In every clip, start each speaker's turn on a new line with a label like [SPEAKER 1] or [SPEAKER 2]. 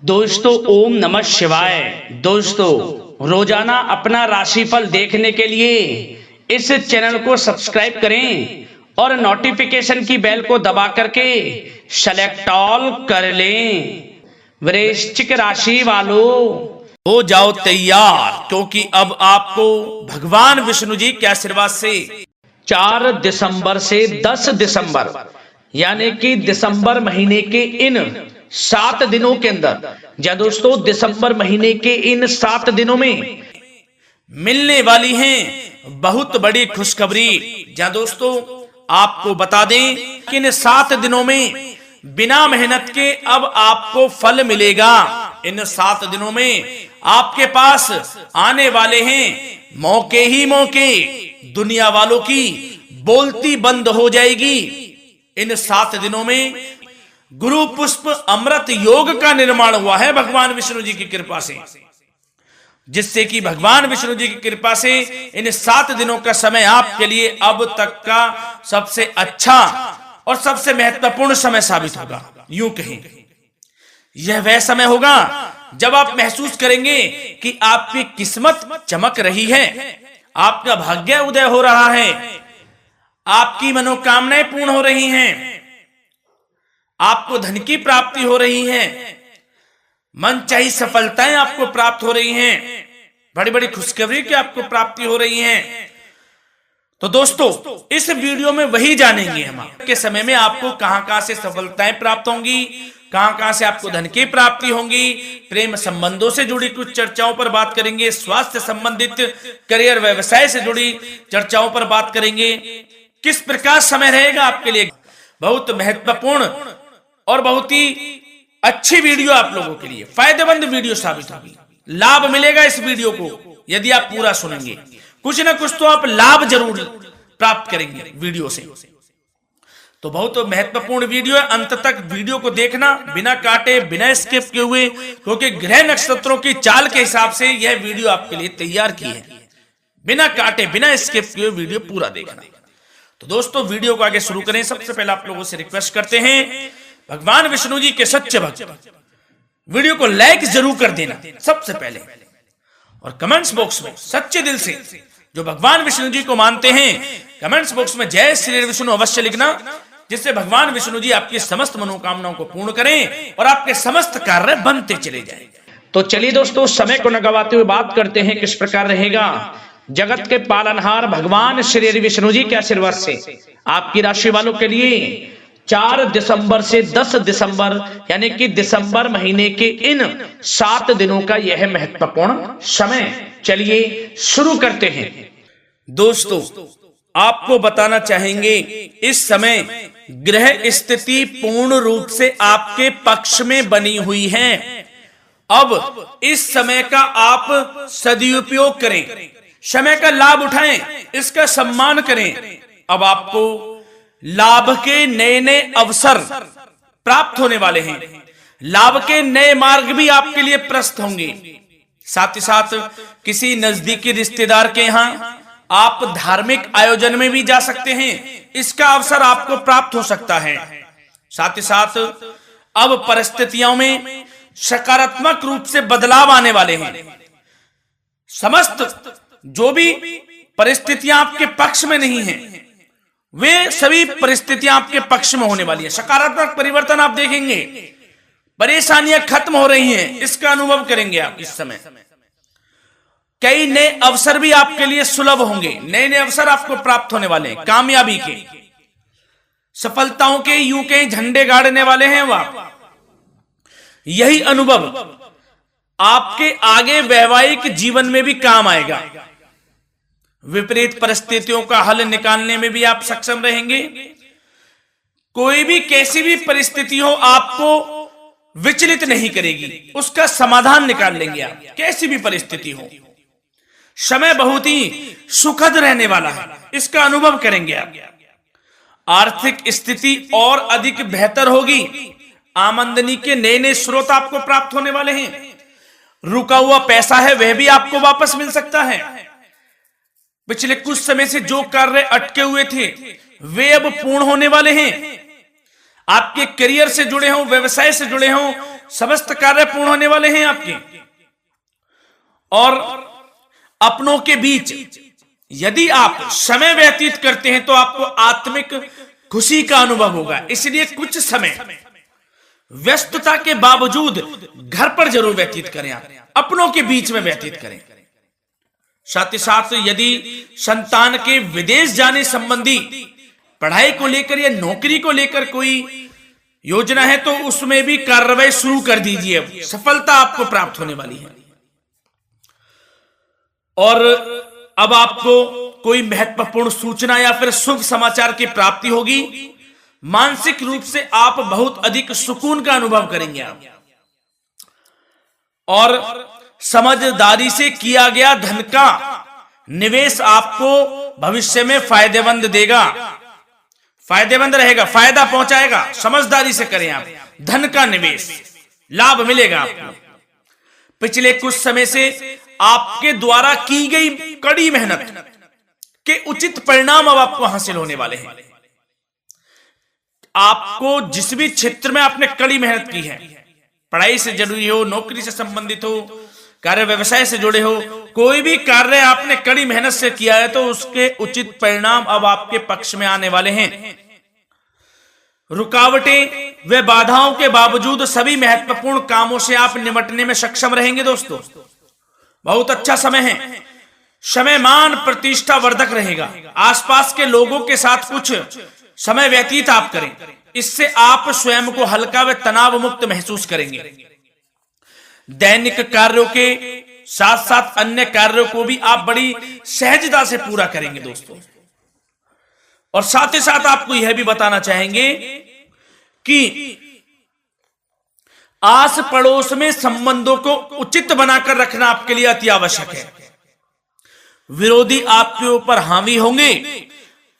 [SPEAKER 1] दोस्तों ओम नमः शिवाय। दोस्तों रोजाना अपना राशिफल देखने के लिए इस चैनल को सब्सक्राइब करें और नोटिफिकेशन की बेल को दबा करके सेलेक्ट ऑल कर लें। वृश्चिक राशि वालों
[SPEAKER 2] हो जाओ तैयार, क्योंकि अब आपको भगवान विष्णु जी के आशीर्वाद से
[SPEAKER 1] 4 दिसंबर से 10 दिसंबर यानी कि दिसंबर महीने के इन 7 दिनों के अंदर, या दोस्तों दिसंबर महीने के इन 7 दिनों में
[SPEAKER 2] मिलने वाली हैं बहुत बड़ी खुशखबरी। जहां दोस्तों आपको बता दें कि इन 7 दिनों में बिना मेहनत के अब आपको फल मिलेगा। इन 7 दिनों में आपके पास आने वाले हैं मौके ही मौके। दुनिया वालों की बोलती बंद हो जाएगी। इन 7 दिनों में गुरु पुष्प अमृत योग का निर्माण हुआ है भगवान विष्णु जी की कृपा से, जिससे कि भगवान विष्णु जी की कृपा से इन 7 दिनों का समय आपके लिए अब तक का सबसे अच्छा और सबसे महत्वपूर्ण समय साबित होगा। यूं कहें यह वह समय होगा जब आप महसूस करेंगे कि आपकी किस्मत चमक रही है, आपका भाग्य उदय हो रहा है, आपकी मनोकामनाएं पूर्ण हो रही हैं, आपको धन की प्राप्ति हो रही है, मनचाही सफलताएं आपको प्राप्त हो रही हैं, बड़ी बड़ी खुशखबरी की आपको प्राप्ति हो रही है। तो दोस्तों इस वीडियो में वही जानेंगे हम के समय में आपको कहां से सफलताएं प्राप्त होंगी, कहां से आपको धन की प्राप्ति होंगी, प्रेम संबंधों से जुड़ी कुछ चर्चाओं पर बात करेंगे, स्वास्थ्य संबंधित करियर व्यवसाय से जुड़ी चर्चाओं पर बात करेंगे। किस प्रकार समय रहेगा आपके लिए, बहुत महत्वपूर्ण और बहुत ही अच्छी वीडियो आप लोगों के लिए फायदेमंद वीडियो साबित होगी। लाभ मिलेगा इस वीडियो को यदि आप पूरा सुनेंगे, कुछ ना कुछ तो आप लाभ जरूर प्राप्त करेंगे वीडियो से। तो बहुत महत्वपूर्ण वीडियो है, अंत तक वीडियो को देखना बिना काटे बिना स्किप किए हुए, क्योंकि ग्रह नक्षत्रों की चाल के हिसाब से यह वीडियो आपके लिए तैयार की है। बिना काटे बिना स्किप किए वीडियो पूरा देखना। तो दोस्तों वीडियो को आगे शुरू करें। सबसे पहले आप लोगों से रिक्वेस्ट करते हैं, भगवान विष्णु जी के सच्चे भक्त वीडियो को लाइक जरूर कर देना सबसे पहले, और कमेंट्स बॉक्स में सच्चे दिल से जो भगवान विष्णु जी को मानते हैं कमेंट्स बॉक्स में जय श्री विष्णु अवश्य लिखना, जिससे भगवान विष्णु जी आपकी समस्त मनोकामनाओं को पूर्ण करें और आपके समस्त कार्य बनते चले जाएं।
[SPEAKER 1] तो चलिए दोस्तों समय को न गवाते हुए बात करते हैं किस प्रकार रहेगा जगत के पालनहार भगवान श्री विष्णु जी के आशीर्वाद से आपकी राशि वालों के लिए 4 दिसंबर से 10 दिसंबर यानी कि दिसंबर महीने के इन 7 दिनों का यह महत्वपूर्ण समय। चलिए शुरू करते हैं।
[SPEAKER 2] दोस्तों आपको बताना चाहेंगे इस समय ग्रह स्थिति पूर्ण रूप से आपके पक्ष में बनी हुई है। अब इस समय का आप सदुपयोग करें, समय का लाभ उठाएं, इसका सम्मान करें। अब आपको लाभ के नए नए अवसर प्राप्त होने वाले हैं, लाभ के नए मार्ग भी आपके लिए प्रशस्त होंगे। साथ ही साथ किसी नजदीकी रिश्तेदार के यहां आप धार्मिक आयोजन में भी जा सकते हैं, इसका अवसर आपको प्राप्त हो सकता है। साथ ही साथ अब परिस्थितियों में सकारात्मक रूप से बदलाव आने वाले हैं। समस्त जो भी परिस्थितियां आपके पक्ष में नहीं हैं, वे सभी परिस्थितियां आपके पक्ष में होने वाली है। सकारात्मक परिवर्तन आप देखेंगे, परेशानियां खत्म हो रही हैं, इसका अनुभव करेंगे आप इस समय। कई नए अवसर भी आपके लिए सुलभ होंगे, नए नए अवसर आपको प्राप्त होने वाले हैं, कामयाबी के, सफलताओं के यूं के झंडे गाड़ने वाले हैं वो आप। यही अनुभव आपके आगे वैवाहिक जीवन में भी काम आएगा। विपरीत परिस्थितियों का हल निकालने में भी आप सक्षम रहेंगे। कोई भी कैसी भी परिस्थिति हो आपको विचलित नहीं करेगी, उसका समाधान निकाल लेंगे आप, कैसी भी परिस्थिति हो। समय बहुत ही सुखद रहने वाला है, इसका अनुभव करेंगे आप। आर्थिक स्थिति और अधिक बेहतर होगी, आमदनी के नए नए स्रोत आपको प्राप्त होने वाले हैं। रुका हुआ पैसा है वह भी आपको वापस मिल सकता है। पिछले कुछ समय से जो कार्य अटके हुए थे वे अब पूर्ण होने वाले हैं। आपके करियर से जुड़े हों, व्यवसाय से जुड़े हों, समस्त कार्य पूर्ण होने वाले हैं आपके। और अपनों के बीच यदि आप समय व्यतीत करते हैं तो आपको आत्मिक खुशी का अनुभव होगा। इसलिए कुछ समय व्यस्तता के बावजूद घर पर जरूर व्यतीत करें, आप अपनों के बीच में व्यतीत करें। साथ ही साथ यदि संतान के विदेश जाने संबंधी पढ़ाई को लेकर या नौकरी को लेकर कोई योजना है तो उसमें भी कार्रवाई शुरू कर दीजिए, सफलता आपको प्राप्त होने वाली है। और अब आपको कोई महत्वपूर्ण सूचना या फिर शुभ समाचार की प्राप्ति होगी। मानसिक रूप से आप बहुत अधिक सुकून का अनुभव करेंगे आप। और समझदारी से किया गया धन का निवेश आपको भविष्य में फायदेमंद देगा, फायदेमंद रहेगा, फायदा पहुंचाएगा। समझदारी से करें आप, धन का निवेश लाभ मिलेगा आपको। पिछले कुछ समय से आपके द्वारा की गई कड़ी मेहनत के उचित परिणाम अब आपको हासिल होने वाले हैं। आपको जिस भी क्षेत्र में आपने कड़ी मेहनत की है, पढ़ाई से जरूरी हो, नौकरी से संबंधित हो, कार्य व्यवसाय से जुड़े हो, कोई भी कार्य आपने कड़ी मेहनत से किया है तो उसके उचित परिणाम अब आपके पक्ष में आने वाले हैं। रुकावटें व बाधाओं के बावजूद सभी महत्वपूर्ण कामों से आप निपटने में सक्षम रहेंगे। दोस्तों बहुत अच्छा समय है, समय मान प्रतिष्ठा वर्धक रहेगा। आसपास के लोगों के साथ कुछ समय व्यतीत आप करें, इससे आप स्वयं को हल्का व तनाव मुक्त महसूस करेंगे। दैनिक कार्यों के साथ साथ अन्य कार्यों को भी आप बड़ी सहजता से पूरा करेंगे दोस्तों। और साथ ही साथ आपको यह भी बताना चाहेंगे कि आस पड़ोस में संबंधों को उचित बनाकर रखना आपके लिए अति आवश्यक है। विरोधी आपके ऊपर हावी होंगे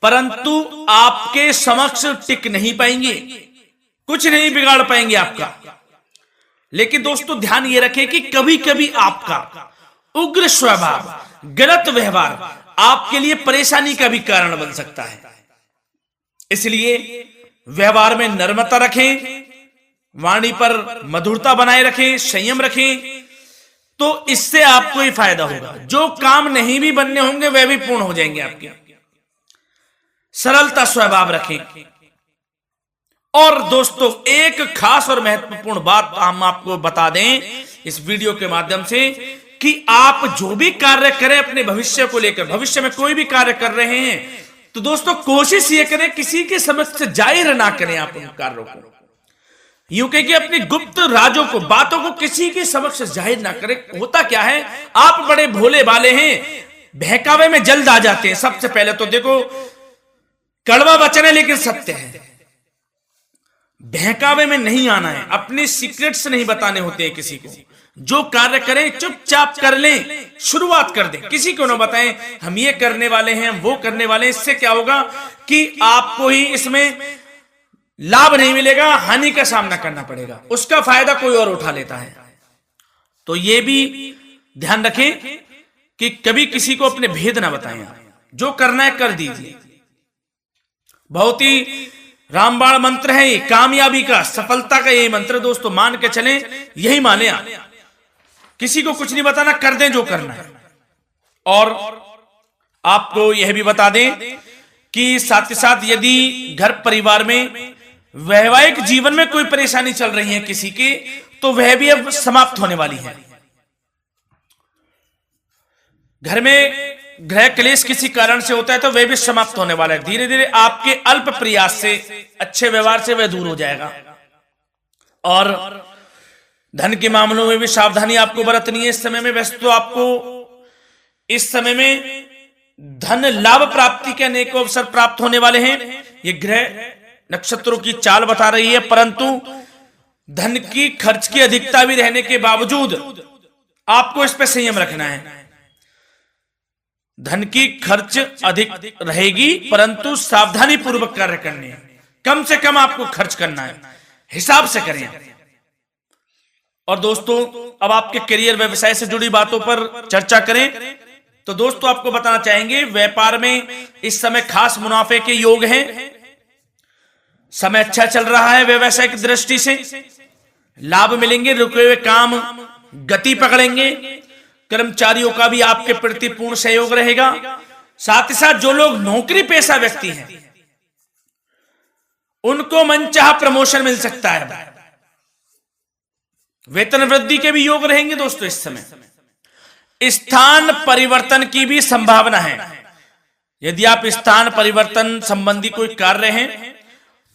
[SPEAKER 2] परंतु आपके समक्ष टिक नहीं पाएंगे, कुछ नहीं बिगाड़ पाएंगे आपका। लेकिन दोस्तों ध्यान ये रखें कि कभी कभी आपका उग्र स्वभाव, गलत व्यवहार आपके लिए परेशानी का भी कारण बन सकता है। इसलिए व्यवहार में नम्रता रखें, वाणी पर मधुरता बनाए रखें, संयम रखें, तो इससे आपको ही फायदा होगा। जो काम नहीं भी बनने होंगे वह भी पूर्ण हो जाएंगे आपके। सरलता स्वभाव रखें। और दोस्तों एक खास और महत्वपूर्ण बात हम आपको बता दें इस वीडियो के माध्यम से कि आप जो भी कार्य करें अपने भविष्य को लेकर, भविष्य में कोई भी कार्य कर रहे हैं तो दोस्तों कोशिश ये करें किसी के समक्ष जाहिर ना करें आप उन कार्यों को। यूं कह के अपनी गुप्त राजों को, बातों को किसी के समक्ष जाहिर ना करें। होता क्या है, आप बड़े भोले भाले हैं, बहकावे में जल्द आ जाते हैं। सबसे पहले तो देखो कड़वा वचन है लेकिन सत्य है, बहकावे में नहीं आना है, अपने सीक्रेट्स नहीं बताने होते हैं किसी को। जो कार्य करें चुपचाप कर लें, शुरुआत कर दें, किसी को ना बताएं हम ये करने वाले हैं, हम वो करने वाले हैं। इससे क्या होगा कि आपको ही इसमें लाभ नहीं मिलेगा, हानि का सामना करना पड़ेगा, उसका फायदा कोई और उठा लेता है। तो ये भी ध्यान रखें कि कभी किसी को अपने भेद ना बताएं, जो करना है कर दीजिए। बहुत ही रामबाण मंत्र है ये, कामयाबी का, सफलता का यही मंत्र दोस्तों, मान के चलें, यही माने आप। किसी को कुछ नहीं बताना, कर दें जो करना है। और आपको यह भी बता दें कि साथ ही साथ यदि घर परिवार में वैवाहिक जीवन में कोई परेशानी चल रही है किसी की, तो वह भी अब समाप्त होने वाली है। घर में गृह क्लेश किसी कारण से होता है तो वह भी समाप्त होने वाला है। धीरे धीरे आपके अल्प प्रयास से, अच्छे व्यवहार से वह दूर हो जाएगा। और धन के मामलों में भी सावधानी आपको बरतनी है इस समय में। वैसे तो आपको इस समय में धन लाभ प्राप्ति के अनेक अवसर प्राप्त होने वाले हैं, ये ग्रह नक्षत्रों की चाल बता रही है। परंतु धन की खर्च की अधिकता भी रहने के बावजूद आपको इस पर संयम रखना है। धन की खर्च अधिक रहेगी परंतु सावधानी पूर्वक कार्य करने हैं, कम से कम आपको खर्च करना है, हिसाब से करें। और दोस्तों अब आपके करियर व्यवसाय से जुड़ी बातों पर चर्चा करें तो दोस्तों आपको बताना चाहेंगे व्यापार में इस समय खास मुनाफे के योग हैं। समय अच्छा चल रहा है व्यवसायिक दृष्टि से, लाभ मिलेंगे, रुके हुए काम गति पकड़ेंगे, कर्मचारियों का भी आपके प्रति पूर्ण सहयोग रहेगा। साथ ही साथ जो लोग नौकरी पेशा व्यक्ति हैं उनको मनचाहा प्रमोशन मिल सकता है, वेतन वृद्धि के भी योग रहेंगे दोस्तों। इस समय स्थान परिवर्तन की भी संभावना है। यदि आप स्थान परिवर्तन संबंधी कोई कार्य हैं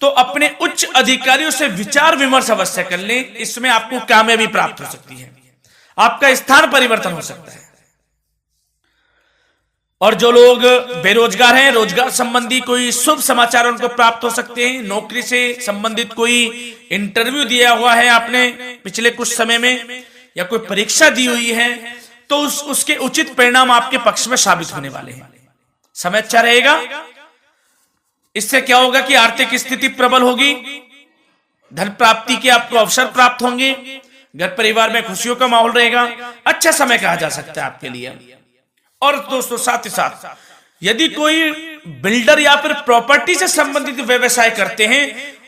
[SPEAKER 2] तो अपने उच्च अधिकारियों से विचार विमर्श अवश्य कर लें, इसमें आपको कामयाबी प्राप्त हो सकती है, आपका स्थान परिवर्तन हो सकता है। और जो लोग बेरोजगार हैं, रोजगार संबंधी कोई शुभ समाचार उनको प्राप्त हो सकते हैं। नौकरी से संबंधित कोई इंटरव्यू दिया हुआ है आपने पिछले कुछ समय में, या कोई परीक्षा दी हुई है, तो उसके उचित परिणाम आपके पक्ष में साबित होने वाले हैं। समय अच्छा रहेगा। इससे क्या होगा कि आर्थिक स्थिति प्रबल होगी, धन प्राप्ति के आपको अवसर प्राप्त होंगे, घर परिवार में खुशियों का माहौल रहेगा। अच्छा समय कहा जा सकता है आपके लिए। और दोस्तों साथ ही साथ यदि कोई बिल्डर या फिर प्रॉपर्टी से संबंधित व्यवसाय करते हैं,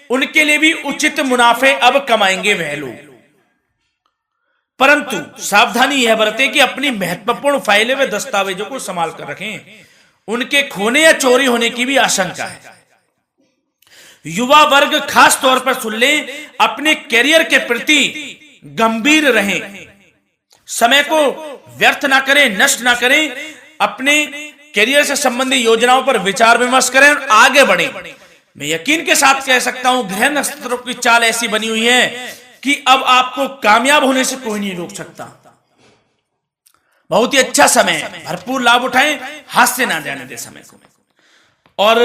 [SPEAKER 2] उनके लिए भी उचित मुनाफे अब कमाएंगे वह लोग। परंतु सावधानी यह बरतें कि अपनी महत्वपूर्ण फाइलें व दस्तावेजों को संभाल कर रखें, उनके खोने या चोरी होने की भी आशंका है। युवा वर्ग खास तौर पर सुन लें, अपने करियर के प्रति गंभीर रहें, समय को व्यर्थ ना करें, नष्ट ना करें, अपने करियर से संबंधित योजनाओं पर विचार विमर्श करें और आगे बढ़ें। मैं यकीन के साथ कह सकता हूं, ग्रह नक्षत्रों की चाल ऐसी बनी हुई है कि अब आपको कामयाब होने से कोई नहीं रोक सकता। बहुत ही अच्छा समय है, भरपूर लाभ उठाएं, हाथ से ना जाने दे समय को। और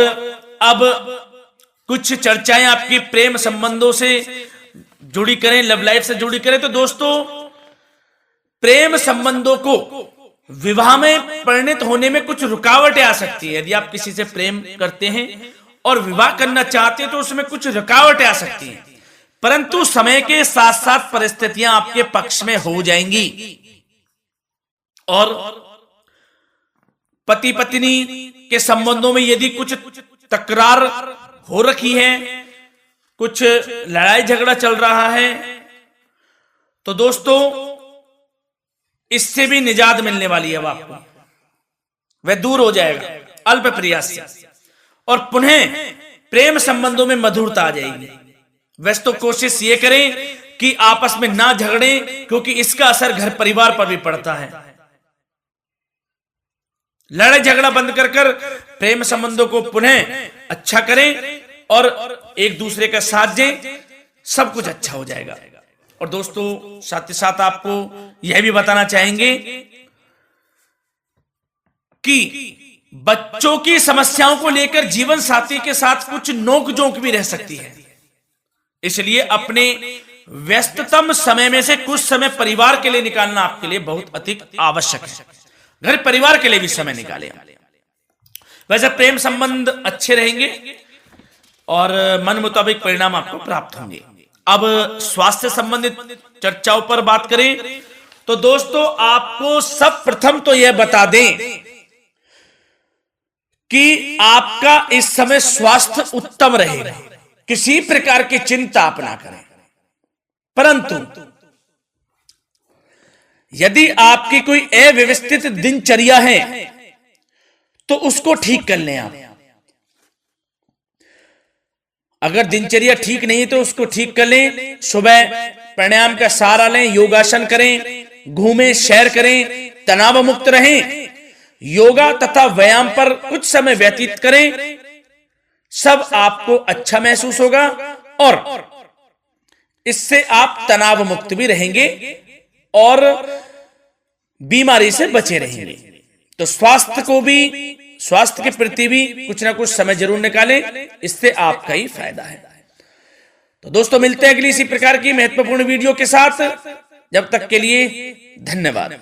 [SPEAKER 2] अब कुछ चर्चाएं आपकी प्रेम संबंधों से जुड़ी करें, लव लाइफ से जुड़ी करें। तो दोस्तों प्रेम संबंधों को विवाह में परिणत होने में कुछ रुकावटें आ सकती है। यदि आप किसी से प्रेम करते हैं और विवाह करना चाहते हैं तो उसमें कुछ रुकावटें आ सकती हैं, परंतु समय के साथ साथ परिस्थितियां आपके पक्ष में हो जाएंगी। और पति पत्नी के संबंधों में यदि कुछ तकरार हो रखी है, कुछ लड़ाई झगड़ा चल रहा है, तो दोस्तों इससे भी निजात मिलने वाली है। अब आपको वह दूर हो जाएगा अल्प प्रयास से, और पुनः प्रेम संबंधों में मधुरता आ जाएगी। वैसे तो कोशिश ये करें कि आपस में ना झगड़ें, क्योंकि इसका असर घर परिवार पर भी पड़ता है। लड़ाई झगड़ा बंद कर प्रेम संबंधों को पुनः अच्छा करें और एक दूसरे का साथ दें, सब कुछ अच्छा हो जाएगा। और दोस्तों साथ ही साथ आपको यह भी बताना चाहेंगे कि बच्चों की समस्याओं को लेकर जीवन साथी के साथ कुछ नोक-झोंक भी रह सकती है। इसलिए अपने व्यस्ततम समय में से कुछ समय परिवार के लिए निकालना आपके लिए बहुत अधिक आवश्यक है। घर परिवार के लिए भी समय निकालें। वैसे प्रेम संबंध अच्छे रहेंगे और मन मुताबिक परिणाम आपको प्राप्त होंगे। अब स्वास्थ्य संबंधित चर्चाओं पर बात करें तो दोस्तों आपको सब प्रथम तो यह बता दें कि आपका इस समय स्वास्थ्य उत्तम रहेगा, किसी प्रकार की चिंता आप ना करें। परंतु यदि आपकी कोई अव्यवस्थित दिनचर्या है तो उसको ठीक कर लें आप। अगर दिनचर्या ठीक नहीं तो उसको ठीक कर लें। सुबह प्राणायाम का सहारा लें, योगासन करें, घूमें, सैर करें, तनाव मुक्त रहें, योगा तथा व्यायाम पर कुछ समय व्यतीत करें। सब आपको अच्छा महसूस होगा और इससे आप तनाव मुक्त भी रहेंगे और बीमारी से बचे रहेंगे। तो स्वास्थ्य के प्रति भी कुछ ना कुछ समय जरूर निकालें, इससे आपका ही फायदा है। तो दोस्तों मिलते हैं अगली इसी प्रकार की महत्वपूर्ण वीडियो के साथ। जब तक के लिए धन्यवाद।